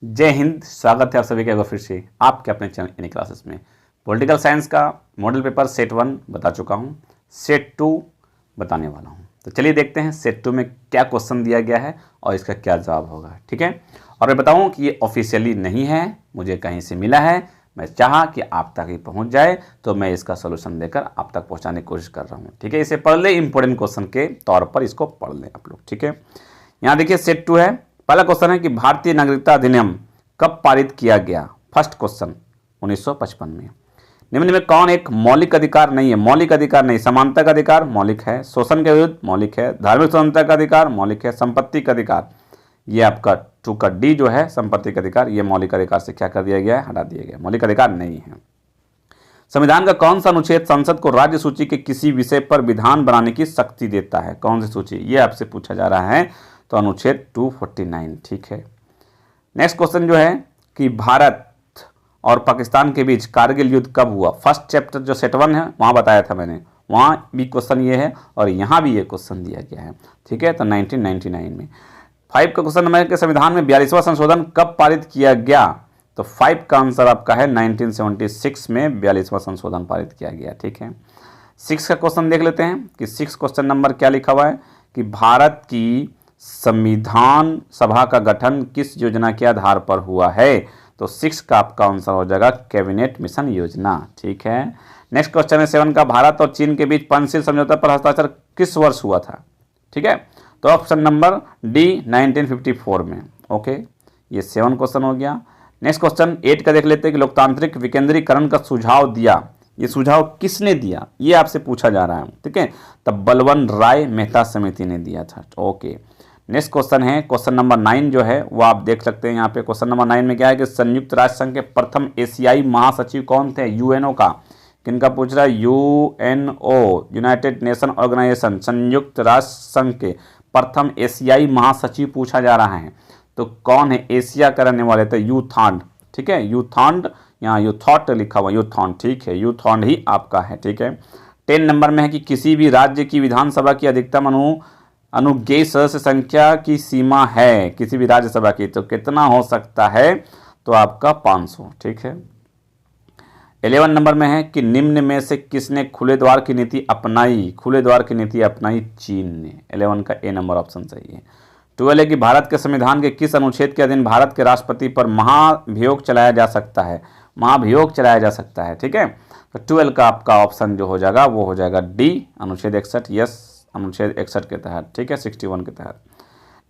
जय हिंद, स्वागत है आप सभी का फिर से आपके अपने चैनल इन क्लासेस में। पॉलिटिकल साइंस का मॉडल पेपर सेट 1 बता चुका हूँ, सेट 2 बताने वाला हूँ। तो चलिए देखते हैं सेट 2 में क्या क्वेश्चन दिया गया है और इसका क्या जवाब होगा। ठीक है, और मैं बताऊँ कि ये ऑफिशियली नहीं है, मुझे कहीं से मिला है। मैं चाहा कि आप तक ही पहुँच जाए तो मैं इसका सोल्यूशन देकर आप तक पहुँचाने की कोशिश कर रहा हूँ। ठीक है, इसे पढ़ ले, इंपॉर्टेंट क्वेश्चन के तौर पर इसको पढ़ लें आप लोग। ठीक है, यहाँ देखिए सेट 2 है। पहला क्वेश्चन है कि भारतीय नागरिकता अधिनियम कब पारित किया गया। फर्स्ट क्वेश्चन 1955 में। निम्न में कौन एक मौलिक अधिकार नहीं है। मौलिक अधिकार नहीं, समानता का अधिकार मौलिक है, शोषण के विरुद्ध मौलिक है, धार्मिक स्वतंत्रता का अधिकार मौलिक है, संपत्ति का अधिकार, ये आपका 2 का डी जो है संपत्ति का अधिकार, ये मौलिक अधिकार से क्या कर दिया गया है, हटा दिया गया, मौलिक अधिकार नहीं है। संविधान का कौन सा अनुच्छेद संसद को राज्य सूची के किसी विषय पर विधान बनाने की शक्ति देता है। कौन सी सूची, ये आपसे पूछा जा रहा है, तो अनुच्छेद 249। ठीक है, नेक्स्ट क्वेश्चन जो है कि भारत और पाकिस्तान के बीच कारगिल युद्ध कब हुआ। फर्स्ट चैप्टर जो सेट 1 है वहाँ बताया था मैंने, वहाँ भी क्वेश्चन ये है और यहाँ भी ये क्वेश्चन दिया गया है। ठीक है, तो 1999 में। 5 का क्वेश्चन नंबर है कि संविधान में 42वां संशोधन कब पारित किया गया। तो 5 का आंसर आपका है 1976 में 42वां संशोधन पारित किया गया। ठीक है, 6 का क्वेश्चन देख लेते हैं कि 6 क्वेश्चन नंबर क्या लिखा हुआ है कि भारत की संविधान सभा का गठन किस योजना के आधार पर हुआ है। तो 6 का आपका आंसर हो जाएगा कैबिनेट मिशन योजना। ठीक है, नेक्स्ट क्वेश्चन है 7 का भारत और चीन के बीच पंचशील समझौता पर हस्ताक्षर किस वर्ष हुआ था। ठीक है, तो ऑप्शन नंबर डी 1954 में। ओके, ये 7 क्वेश्चन हो गया। नेक्स्ट क्वेश्चन 8 का देख लेते हैं कि लोकतांत्रिक विकेंद्रीकरण का सुझाव दिया, ये सुझाव किसने दिया, ये आपसे पूछा जा रहा है। ठीक है, तब बलवंत राय मेहता समिति ने दिया था। ओके, नेक्स्ट क्वेश्चन है क्वेश्चन नंबर 9 जो है वो आप देख सकते हैं यहाँ पे। क्वेश्चन नंबर 9 में क्या है कि संयुक्त राष्ट्र संघ के प्रथम एशियाई महासचिव कौन थे। यूएनओ का, किनका पूछ रहा है, यूएनओ यूनाइटेड नेशन ऑर्गेनाइजेशन, संयुक्त राष्ट्र संघ के प्रथम एशियाई महासचिव पूछा जा रहा है। तो कौन है, एशिया का रहने वाले थे, यूथांड। ठीक है, यूथांड, यहाँ यूथॉट लिखा हुआ, यूथॉन्ड। ठीक है, यूथॉन्ड ही आपका है। ठीक है, 10 नंबर में है कि किसी भी राज्य की विधानसभा की अधिकतम अनुज्ञेय सदस्य संख्या की सीमा है, किसी भी राज्यसभा की, तो कितना हो सकता है, तो आपका 500। ठीक है, 11 नंबर में है कि निम्न में से किसने खुले द्वार की नीति अपनाई। खुले द्वार की नीति अपनाई चीन ने। 11 का ए नंबर ऑप्शन सही है। 12 है कि भारत के संविधान के किस अनुच्छेद के अधीन भारत के राष्ट्रपति पर महाभियोग चलाया जा सकता है। महाभियोग चलाया जा सकता है। ठीक है, तो 12 का आपका ऑप्शन जो हो जाएगा वो हो जाएगा डी, अनुच्छेद 61। यस, अनुच्छेद 61 के तहत। ठीक है, 61 के तहत।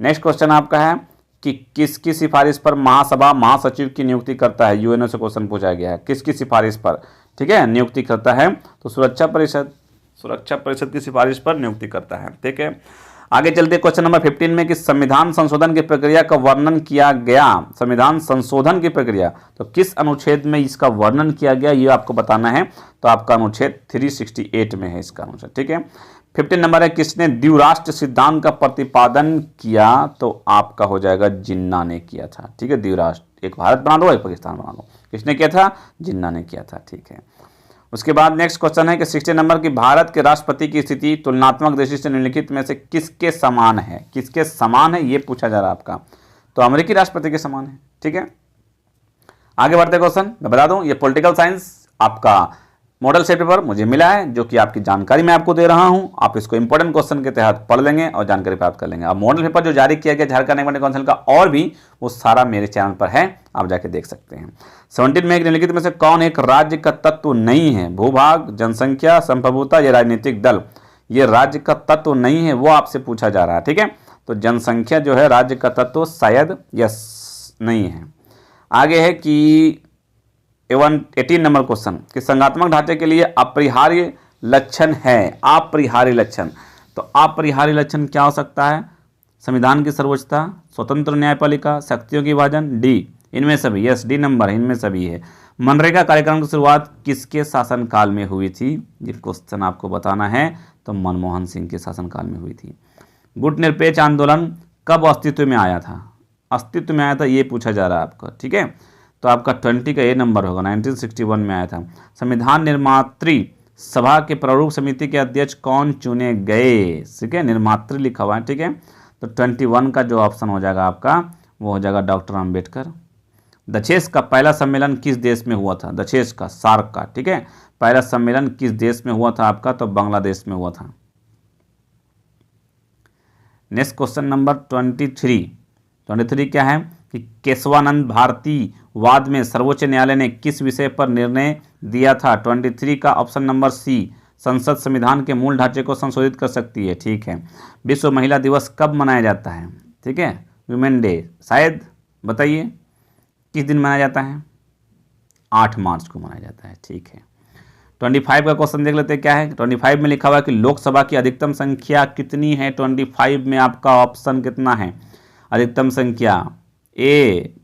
नेक्स्ट क्वेश्चन आपका है कि किसकी सिफारिश पर महासभा महासचिव की नियुक्ति करता है। यूएनओ से क्वेश्चन पूछा गया है, किसकी सिफारिश पर, ठीक है, नियुक्ति करता है, तो सुरक्षा परिषद की सिफारिश पर नियुक्ति करता है। ठीक है, आगे चलते क्वेश्चन नंबर 15 में कि संविधान संशोधन की प्रक्रिया का वर्णन किया गया। संविधान संशोधन की प्रक्रिया, तो किस अनुच्छेद में इसका वर्णन किया गया, ये आपको बताना है। तो आपका अनुच्छेद 368 में है इसका अनुच्छेद। ठीक है, 15 नंबर है किसने द्विराष्ट्र सिद्धांत का प्रतिपादन किया। तो आपका हो जाएगा जिन्ना ने किया था। ठीक है, द्विराष्ट्र, एक भारत बना दो एक पाकिस्तान बना दो, किसने किया था, जिन्ना ने किया था। ठीक है, उसके बाद नेक्स्ट क्वेश्चन है कि 16 नंबर की भारत के राष्ट्रपति की स्थिति तुलनात्मक दृष्टि से निम्नलिखित में से किसके समान है। किसके समान है ये पूछा जा रहा है आपका, तो अमेरिकी राष्ट्रपति के समान है। ठीक है, आगे बढ़ते क्वेश्चन मैं बता दूं, ये पॉलिटिकल साइंस आपका मॉडल सेट पेपर मुझे मिला है, जो कि आपकी जानकारी मैं आपको दे रहा हूं। आप इसको इंपॉर्टेंट क्वेश्चन के तहत पढ़ लेंगे और जानकारी प्राप्त कर लेंगे। अब मॉडल पेपर जो जारी किया गया झारखंड निगम काउंसिल का और भी, वो सारा मेरे चैनल पर है, आप जाके देख सकते हैं। 17 में निम्नलिखित में से कौन एक राज्य का तत्व नहीं है। भूभाग, जनसंख्या, संप्रभुता या राजनीतिक दल। ये राज्य का तत्व नहीं है, वो आपसे पूछा जा रहा है। ठीक है, तो जनसंख्या जो है राज्य का तत्व शायद यस नहीं है। आगे है कि 18 नंबर क्वेश्चन कि संघात्मक ढांचे के लिए अपरिहार्य लक्षण है। अपरिहार्य लक्षण, तो अपरिहार्य लक्षण क्या हो सकता है, संविधान की सर्वोच्चता, स्वतंत्र न्यायपालिका, शक्तियों की विभाजन, डी इनमें सभी। यस, डी नंबर इनमें सभी है। मनरेगा कार्यक्रम की शुरुआत किसके शासनकाल में हुई थी, ये क्वेश्चन आपको बताना है, तो मनमोहन सिंह के शासनकाल में हुई थी। गुट निरपेक्ष आंदोलन कब अस्तित्व में आया था। अस्तित्व में आया था ये पूछा जा रहा है आपका। ठीक है, तो आपका 20 का ए नंबर होगा, 1961 में आया था। संविधान निर्मात्री सभा के प्रारूप समिति के अध्यक्ष कौन चुने गए। ठीक है, निर्मात्री लिखा हुआ है। ठीक है, तो 21 का जो ऑप्शन हो जाएगा आपका वो हो जाएगा डॉक्टर अंबेडकर। दक्षेस का पहला सम्मेलन किस देश में हुआ था? दक्षेस का, सार्क का, ठीक है, पहला सम्मेलन किस देश में हुआ था आपका? तो बांग्लादेश में हुआ था। नेक्स्ट क्वेश्चन नंबर 23 क्या है कि केशवानंद भारती वाद में सर्वोच्च न्यायालय ने किस विषय पर निर्णय दिया था? 23 का ऑप्शन नंबर सी, संसद संविधान के मूल ढांचे को संशोधित कर सकती है, ठीक है। विश्व महिला दिवस कब मनाया जाता है? ठीक है, वुमेन डे, शायद बताइए किस दिन मनाया जाता है? 8 मार्च को मनाया जाता है, ठीक है। 25 का क्वेश्चन देख लेते हैं क्या है। 25 में लिखा हुआ है कि लोकसभा की अधिकतम संख्या कितनी है? 25 में आपका ऑप्शन कितना है? अधिकतम संख्या ए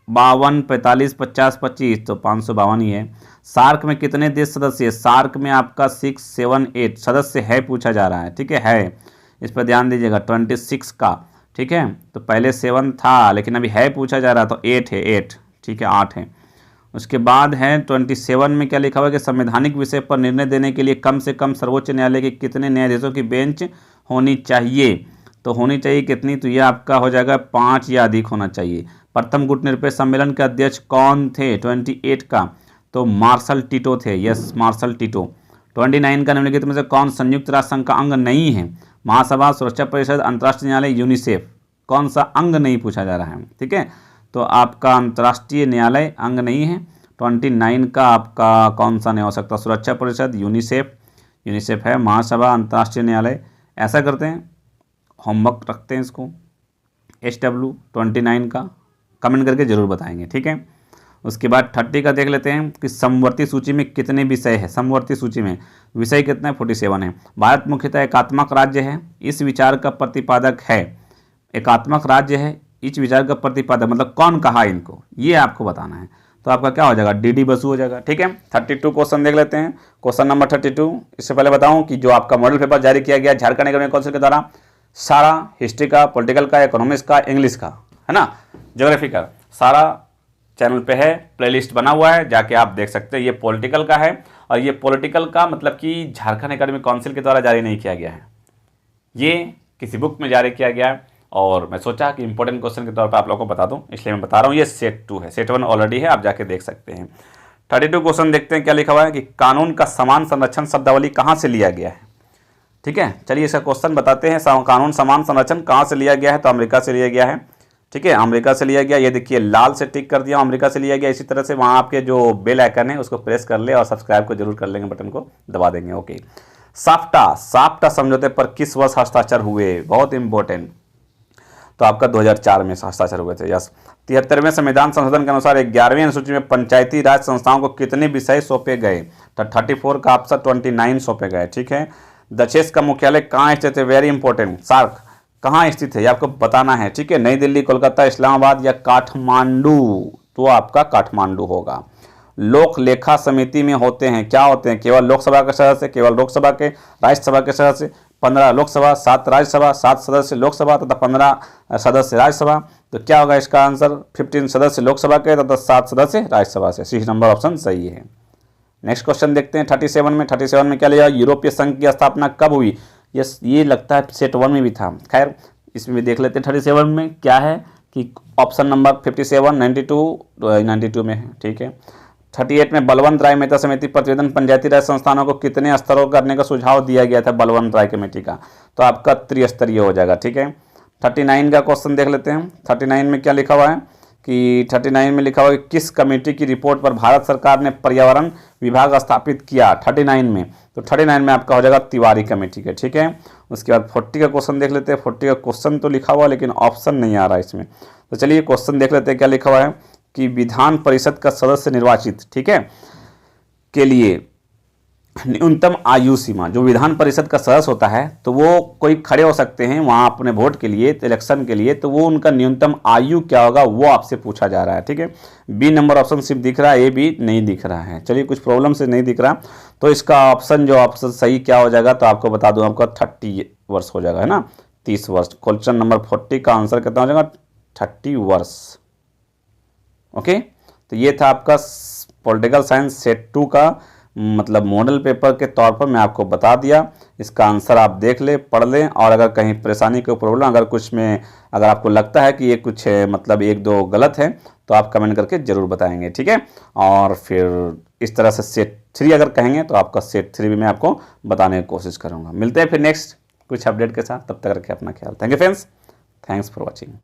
52, 45, 50, 25, तो 552 ही है। सार्क में कितने देश सदस्य है? सार्क में आपका 6, 7, 8 सदस्य है पूछा जा रहा है, ठीक है, इस पर ध्यान दीजिएगा। 26 का, ठीक है, तो पहले 7 था लेकिन अभी है पूछा जा रहा, तो 8 है, 8, ठीक है, 8 है। उसके बाद है 27 में क्या लिखा हुआ है कि संवैधानिक विषय पर निर्णय देने के लिए कम से कम सर्वोच्च न्यायालय के कितने न्यायाधीशों की बेंच होनी चाहिए? तो होनी चाहिए कितनी? तो यह आपका हो जाएगा 5 या अधिक होना चाहिए। प्रथम गुटनिरपेक्ष सम्मेलन के अध्यक्ष कौन थे? 28 का, तो मार्शल टिटो थे, यस, मार्शल टिटो। 29 का निम्नलिखित में से कौन संयुक्त राष्ट्र संघ का अंग नहीं है? महासभा, सुरक्षा परिषद, अंतर्राष्ट्रीय न्यायालय, यूनिसेफ। कौन सा अंग नहीं पूछा जा रहा है, ठीक है, तो आपका अंतर्राष्ट्रीय न्यायालय अंग नहीं है। 29 का आपका कौन सा नहीं हो सकता? सुरक्षा परिषद, यूनिसेफ, यूनिसेफ है। महासभा, अंतर्राष्ट्रीय न्यायालय। ऐसा करते हैं, होमवर्क रखते हैं इसको, SW 29 का कमेंट करके जरूर बताएंगे, ठीक है। उसके बाद 30 का देख लेते हैं कि समवर्ती सूची में कितने विषय है? समवर्ती सूची में विषय कितने? 47 है। भारत मुख्यतः एकात्मक राज्य है, इस विचार का प्रतिपादक है। एकात्मक राज्य है, इस विचार का प्रतिपादक मतलब कौन कहा इनको, ये आपको बताना है। तो आपका क्या हो जाएगा? DD बसु हो जाएगा, ठीक है। 32 क्वेश्चन देख लेते हैं। क्वेश्चन नंबर 32, इससे पहले बताऊं कि जो आपका मॉडल पेपर जारी किया गया झारखंड एकेडमिक काउंसिल के द्वारा, सारा हिस्ट्री का, पॉलिटिकल का, इकोनॉमिक्स का, इंग्लिश का, है ना, ज्योग्राफी का, सारा चैनल पे है, प्लेलिस्ट बना हुआ है, जाके आप देख सकते हैं। ये पॉलिटिकल का है, और ये पॉलिटिकल का मतलब कि झारखंड एकेडमिक काउंसिल के द्वारा जारी नहीं किया गया है, ये किसी बुक में जारी किया गया है। और मैं सोचा कि इंपॉर्टेंट क्वेश्चन के तौर पर आप लोगों को बता दूं, इसलिए मैं बता रहा हूं। ये सेट 2 है, सेट 1 ऑलरेडी है, आप जाके देख सकते हैं। 32 क्वेश्चन देखते हैं क्या लिखा हुआ है कि कानून का समान संरक्षण शब्दावली कहाँ से लिया गया है, ठीक है। चलिए इसका क्वेश्चन बताते हैं। कानून समान संरक्षण कहाँ से लिया गया है? तो अमेरिका से लिया गया है, ठीक है, अमेरिका से लिया गया। ये देखिए लाल से टिक कर दिया, अमेरिका से लिया गया। इसी तरह से वहाँ आपके जो बेल आइकन है उसको प्रेस कर ले और सब्सक्राइब को जरूर कर लेंगे, बटन को दबा देंगे, ओके। साफ्टा समझौते पर किस वर्ष हस्ताक्षर हुए? बहुत इंपॉर्टेंट, तो आपका 2004 में हस्ताक्षर हुए थे, यस। 73वें संविधान संशोधन के अनुसार 11वीं अनुसूची में पंचायती राज संस्थाओं को कितने विषय सौंपे गए? तो 34 का ऑप्शन 29 सौंपे गए, ठीक है। दक्षेस का मुख्यालय कहाँ स्थित है? वेरी इंपॉर्टेंट, सार्क कहाँ स्थित है ये आपको बताना है, ठीक है। नई दिल्ली, कोलकाता, इस्लामाबाद या काठमांडू? तो आपका काठमांडू होगा। लोक लेखा समिति में होते हैं, क्या होते हैं? केवल लोकसभा के सदस्य, केवल लोकसभा के, राज्यसभा के सदस्य, 15 लोकसभा, 7 राज्यसभा, 7 सदस्य लोकसभा तथा 15 सदस्य राज्यसभा। तो क्या होगा इसका आंसर? 15 सदस्य लोकसभा के तथा 7 सदस्य राज्यसभा से। सी नंबर ऑप्शन सही है। नेक्स्ट क्वेश्चन देखते हैं 37 में क्या लिया? यूरोपीय संघ की स्थापना कब हुई? ये लगता है सेट 1 में भी था, खैर इसमें भी देख लेते हैं। 37 में क्या है कि ऑप्शन नंबर 57, 92 में है, ठीक है। 38 में बलवंत राय मेहता समिति प्रतिवेदन पंचायती राज संस्थानों को कितने स्तरों करने का सुझाव दिया गया था बलवंत राय कमेटी का? तो आपका त्रिस्तरीय हो जाएगा, ठीक है। 39 का क्वेश्चन देख लेते हैं। 39 में क्या लिखा हुआ है कि 39 में लिखा हुआ है कि किस कमेटी की रिपोर्ट पर भारत सरकार ने पर्यावरण विभाग स्थापित किया? 39 में, तो 39 में आपका हो जाएगा तिवारी कमेटी के, ठीक है। उसके बाद 40 का क्वेश्चन देख लेते हैं। 40 का क्वेश्चन तो लिखा हुआ लेकिन ऑप्शन नहीं आ रहा है इसमें, तो चलिए क्वेश्चन देख लेते हैं क्या लिखा हुआ है कि विधान परिषद का सदस्य निर्वाचित, ठीक है, के लिए न्यूनतम आयु सीमा, जो विधान परिषद का सदस्य होता है तो वो कोई खड़े हो सकते हैं वहां अपने वोट के लिए, इलेक्शन के लिए, तो वो उनका न्यूनतम आयु क्या होगा वो आपसे पूछा जा रहा है, ठीक है। बी नंबर ऑप्शन सिर्फ दिख रहा है, ए बी नहीं दिख रहा है। चलिए कुछ प्रॉब्लम से नहीं दिख रहा, तो इसका ऑप्शन जो ऑप्शन सही क्या हो जाएगा तो आपको बता दूं, आपका 30 वर्ष हो जाएगा, है ना, 30 वर्ष। क्वेश्चन नंबर 40 का आंसर कितना हो जाएगा? 30 वर्ष, ओके। तो ये था आपका पॉलिटिकल साइंस सेट 2 का मतलब मॉडल पेपर के तौर पर मैं आपको बता दिया। इसका आंसर आप देख ले, पढ़ लें, और अगर कहीं परेशानी कोई प्रॉब्लम, अगर कुछ में अगर आपको लगता है कि ये कुछ मतलब 1-2 गलत है तो आप कमेंट करके ज़रूर बताएंगे, ठीक है। और फिर इस तरह से सेट 3 अगर कहेंगे तो आपका सेट 3 भी मैं आपको बताने की कोशिश करूँगा। मिलते हैं फिर नेक्स्ट कुछ अपडेट के साथ, तब तक रखें अपना ख्याल। Thank you friends, thanks for watching.